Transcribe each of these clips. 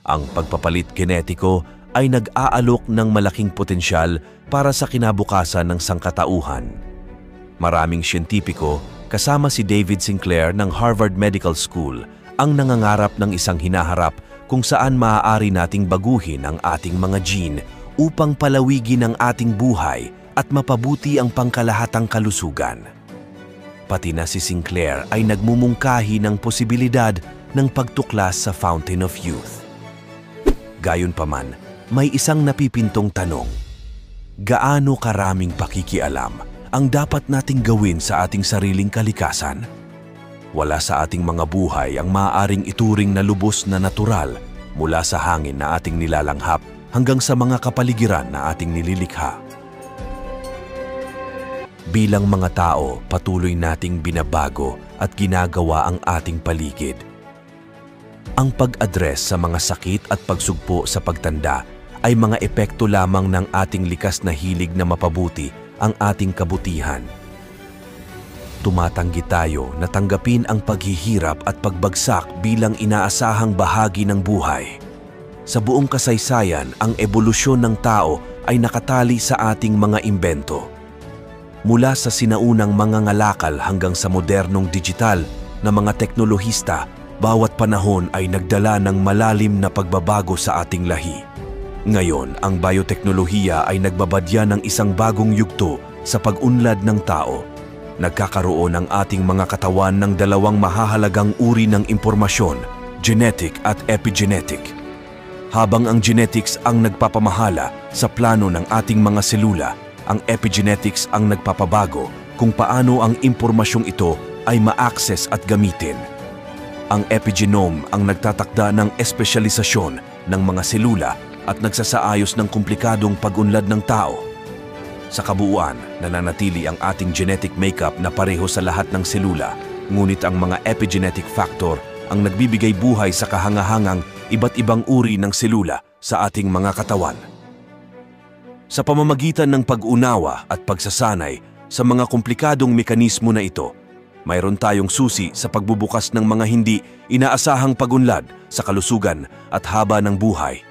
Ang pagpapalit genetiko ay nag-aalok ng malaking potensyal para sa kinabukasan ng sangkatauhan. Maraming siyentipiko, kasama si David Sinclair ng Harvard Medical School, ang nangangarap ng isang hinaharap kung saan maaari nating baguhin ang ating mga gene upang palawigin ang ating buhay at mapabuti ang pangkalahatang kalusugan. Pati na si Sinclair ay nagmumungkahi ng posibilidad ng pagtuklas sa Fountain of Youth. Gayunpaman, may isang napipintong tanong. Gaano karaming pakikialam ang dapat nating gawin sa ating sariling kalikasan? Wala sa ating mga buhay ang maaaring ituring na lubos na natural mula sa hangin na ating nilalanghap hanggang sa mga kapaligiran na ating nililikha. Bilang mga tao, patuloy nating binabago at ginagawa ang ating paligid. Ang pag-address sa mga sakit at pagsugpo sa pagtanda ay mga epekto lamang ng ating likas na hilig na mapabuti ang ating kabutihan. Tumatanggi tayo na tanggapin ang paghihirap at pagbagsak bilang inaasahang bahagi ng buhay. Sa buong kasaysayan, ang ebolusyon ng tao ay nakatali sa ating mga imbento. Mula sa sinaunang mga ngalakal hanggang sa modernong digital na mga teknolohista, bawat panahon ay nagdala ng malalim na pagbabago sa ating lahi. Ngayon, ang bioteknolohiya ay nagbabadya ng isang bagong yugto sa pag-unlad ng tao. Nagkakaroon ang ating mga katawan ng dalawang mahahalagang uri ng impormasyon, genetic at epigenetic. Habang ang genetics ang nagpapamahala sa plano ng ating mga selula, ang epigenetics ang nagpapabago kung paano ang impormasyong ito ay ma-access at gamitin. Ang epigenome ang nagtatakda ng espesyalisasyon ng mga selula at nagsasaayos ng komplikadong pag-unlad ng tao. Sa kabuuan, nananatili ang ating genetic makeup na pareho sa lahat ng selula, ngunit ang mga epigenetic factor ang nagbibigay buhay sa kahangahangang iba't ibang uri ng selula sa ating mga katawan. Sa pamamagitan ng pag-unawa at pagsasanay sa mga komplikadong mekanismo na ito, mayroon tayong susi sa pagbubukas ng mga hindi inaasahang pag-unlad sa kalusugan at haba ng buhay.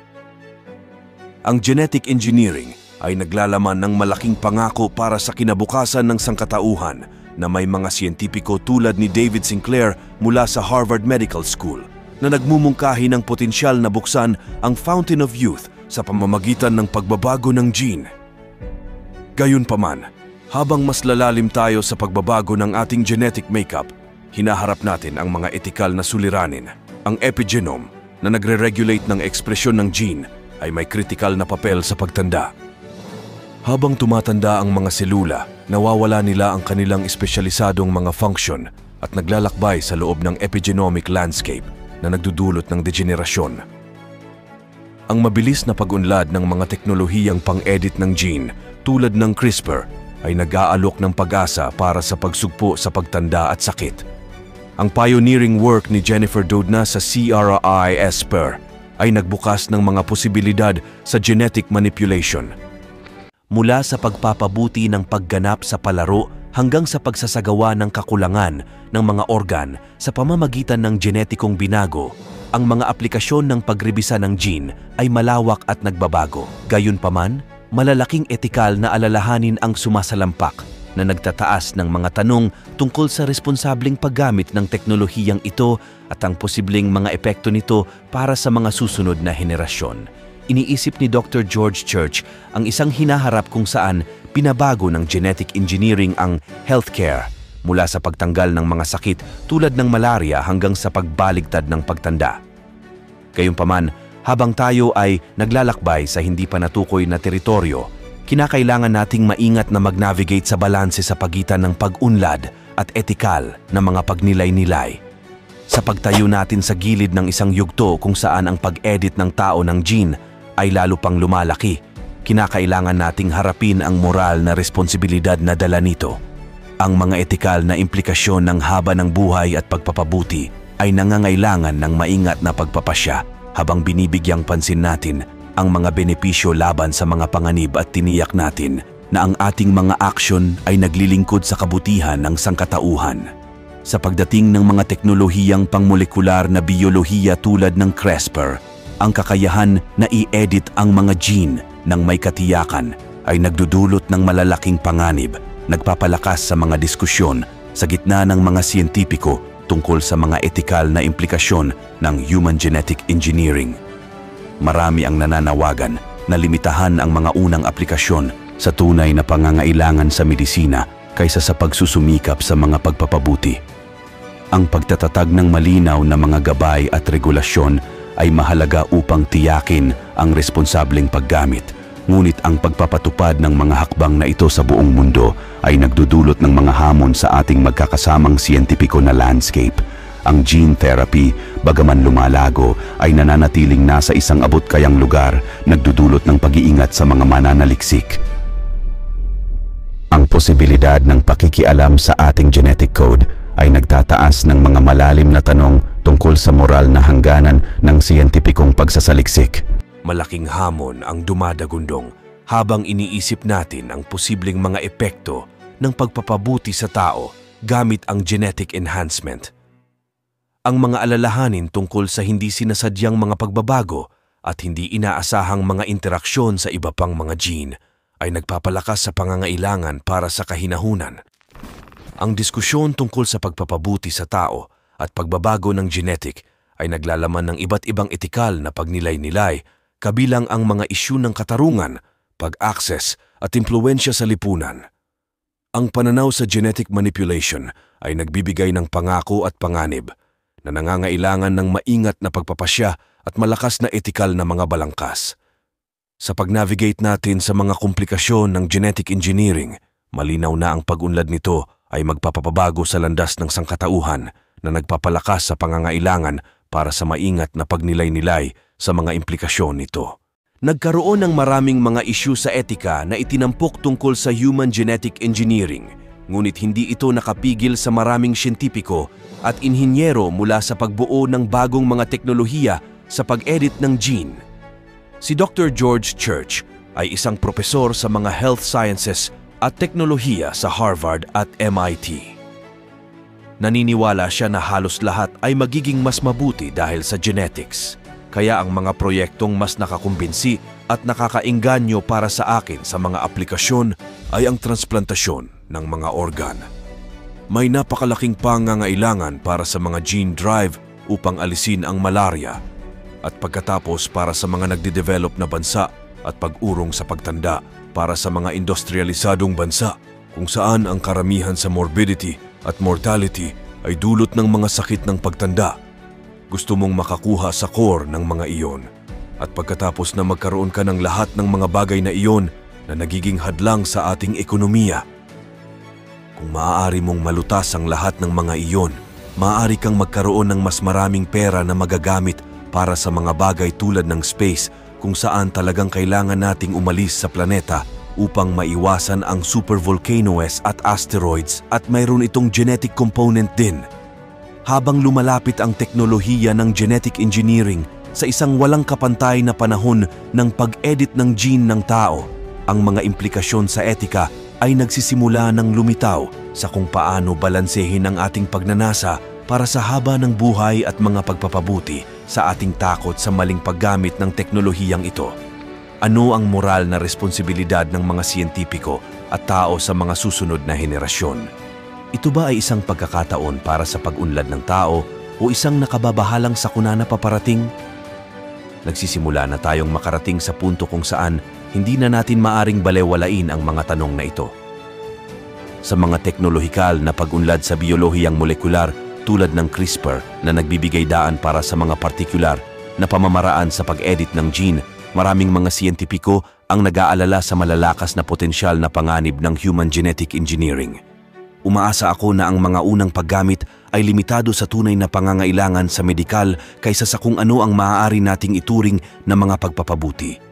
Ang genetic engineering ay naglalaman ng malaking pangako para sa kinabukasan ng sangkatauhan na may mga siyentipiko tulad ni David Sinclair mula sa Harvard Medical School na nagmumungkahi ng potensyal na buksan ang Fountain of Youth sa pamamagitan ng pagbabago ng gene. Gayunpaman, habang mas lalalim tayo sa pagbabago ng ating genetic makeup, hinaharap natin ang mga etikal na suliranin. Ang epigenome na nagre-regulate ng ekspresyon ng gene ay may kritikal na papel sa pagtanda. Habang tumatanda ang mga selula, nawawala nila ang kanilang espesyalisadong mga function at naglalakbay sa loob ng epigenomic landscape na nagdudulot ng degenerasyon. Ang mabilis na pag-unlad ng mga teknolohiyang pang-edit ng gene tulad ng CRISPR ay nag-aalok ng pag-asa para sa pagsugpo sa pagtanda at sakit. Ang pioneering work ni Jennifer Doudna sa CRISPR ay nagbukas ng mga posibilidad sa genetic manipulation. Mula sa pagpapabuti ng pagganap sa palaro hanggang sa pagsasagawa ng kakulangan ng mga organ sa pamamagitan ng genetikong binago, ang mga aplikasyon ng pagrebisa ng gene ay malawak at nagbabago. Gayunpaman, malalaking etikal na alalahanin ang sumasalampak na nagtataas ng mga tanong tungkol sa responsableng paggamit ng teknolohiyang ito at ang posibleng mga epekto nito para sa mga susunod na henerasyon. Iniisip ni Dr. George Church ang isang hinaharap kung saan pinabago ng genetic engineering ang healthcare mula sa pagtanggal ng mga sakit tulad ng malaria hanggang sa pagbaligtad ng pagtanda. Gayunpaman, habang tayo ay naglalakbay sa hindi pa natukoy na teritoryo, kinakailangan nating maingat na mag-navigate sa balanse sa pagitan ng pag-unlad at etikal na mga pagnilay-nilay. Sa pagtayo natin sa gilid ng isang yugto kung saan ang pag-edit ng tao ng gene ay lalo pang lumalaki, kinakailangan nating harapin ang moral na responsibilidad na dala nito. Ang mga etikal na implikasyon ng haba ng buhay at pagpapabuti ay nangangailangan ng maingat na pagpapasya habang binibigyang pansin natin ang mga benepisyo laban sa mga panganib at tiniyak natin na ang ating mga aksyon ay naglilingkod sa kabutihan ng sangkatauhan. Sa pagdating ng mga teknolohiyang pangmolekular na biyolohiya tulad ng CRISPR, Ang kakayahan na i-edit ang mga gene ng may katiyakan ay nagdudulot ng malalaking panganib, nagpapalakas sa mga diskusyon sa gitna ng mga siyentipiko tungkol sa mga etikal na implikasyon ng human genetic engineering. Marami ang nananawagan na limitahan ang mga unang aplikasyon sa tunay na pangangailangan sa medisina kaysa sa pagsusumikap sa mga pagpapabuti. Ang pagtatatag ng malinaw na mga gabay at regulasyon ay mahalaga upang tiyakin ang responsableng paggamit. Ngunit ang pagpapatupad ng mga hakbang na ito sa buong mundo ay nagdudulot ng mga hamon sa ating magkakasamang siyentipiko na landscape. Ang gene therapy, bagaman lumalago, ay nananatiling nasa isang abot-kayang lugar, nagdudulot ng pag-iingat sa mga mananaliksik. Ang posibilidad ng pakikialam sa ating genetic code ay nagtataas ng mga malalim na tanong tungkol sa moral na hangganan ng siyentipikong pagsasaliksik. Malaking hamon ang dumadagundong habang iniisip natin ang posibleng mga epekto ng pagpapabuti sa tao gamit ang genetic enhancement. Ang mga alalahanin tungkol sa hindi sinasadyang mga pagbabago at hindi inaasahang mga interaksyon sa iba pang mga gene ay nagpapalakas sa pangangailangan para sa kahinahunan. Ang diskusyon tungkol sa pagpapabuti sa tao at pagbabago ng genetic ay naglalaman ng iba't ibang etikal na pagnilay-nilay, kabilang ang mga isyu ng katarungan, pag-access at impluwensya sa lipunan. Ang pananaw sa genetic manipulation ay nagbibigay ng pangako at panganib na nangangailangan ng maingat na pagpapasya at malakas na etikal na mga balangkas. Sa pag-navigate natin sa mga komplikasyon ng genetic engineering, malinaw na ang pag-unlad nito ay magpapabago sa landas ng sangkatauhan na nagpapalakas sa pangangailangan para sa maingat na pagnilay-nilay sa mga implikasyon nito. Nagkaroon ng maraming mga isyu sa etika na itinampok tungkol sa human genetic engineering, ngunit hindi ito nakapigil sa maraming siyentipiko at inhinyero mula sa pagbuo ng bagong mga teknolohiya sa pag-edit ng gene. Si Dr. George Church ay isang propesor sa mga health sciences at teknolohiya sa Harvard at MIT. Naniniwala siya na halos lahat ay magiging mas mabuti dahil sa genetics. Kaya ang mga proyektong mas nakakumbinsi at nakakainganyo para sa akin sa mga aplikasyon ay ang transplantasyon ng mga organ. May napakalaking pangangailangan para sa mga gene drive upang alisin ang malaria at pagkatapos para sa mga nagde-develop na bansa at pag-urong sa pagtanda para sa mga industrialisadong bansa kung saan ang karamihan sa morbidity at mortality ay dulot ng mga sakit ng pagtanda. Gusto mong makakuha sa core ng mga iyon at pagkatapos na magkaroon ka ng lahat ng mga bagay na iyon na nagiging hadlang sa ating ekonomiya. Kung maaari mong malutas ang lahat ng mga iyon, maaari kang magkaroon ng mas maraming pera na magagamit para sa mga bagay tulad ng space kung saan talagang kailangan nating umalis sa planeta upang maiwasan ang supervolcanoes at asteroids at mayroon itong genetic component din. Habang lumalapit ang teknolohiya ng genetic engineering sa isang walang kapantay na panahon ng pag-edit ng gene ng tao, ang mga implikasyon sa etika ay nagsisimula ng lumitaw sa kung paano balansehin ang ating pagnanasa para sa haba ng buhay at mga pagpapabuti sa ating takot sa maling paggamit ng teknolohiyang ito. Ano ang moral na responsibilidad ng mga siyentipiko at tao sa mga susunod na henerasyon? Ito ba ay isang pagkakataon para sa pag-unlad ng tao o isang nakababahalang sakuna na paparating? Nagsisimula na tayong makarating sa punto kung saan hindi na natin maaring balewalain ang mga tanong na ito. Sa mga teknolohikal na pag-unlad sa biyolohiyang molekular tulad ng CRISPR na nagbibigay daan para sa mga partikular na pamamaraan sa pag-edit ng gene, maraming mga siyentipiko ang nag-aalala sa malalakas na potensyal na panganib ng human genetic engineering. Umaasa ako na ang mga unang paggamit ay limitado sa tunay na pangangailangan sa medikal kaysa sa kung ano ang maaari nating ituring na mga pagpapabuti.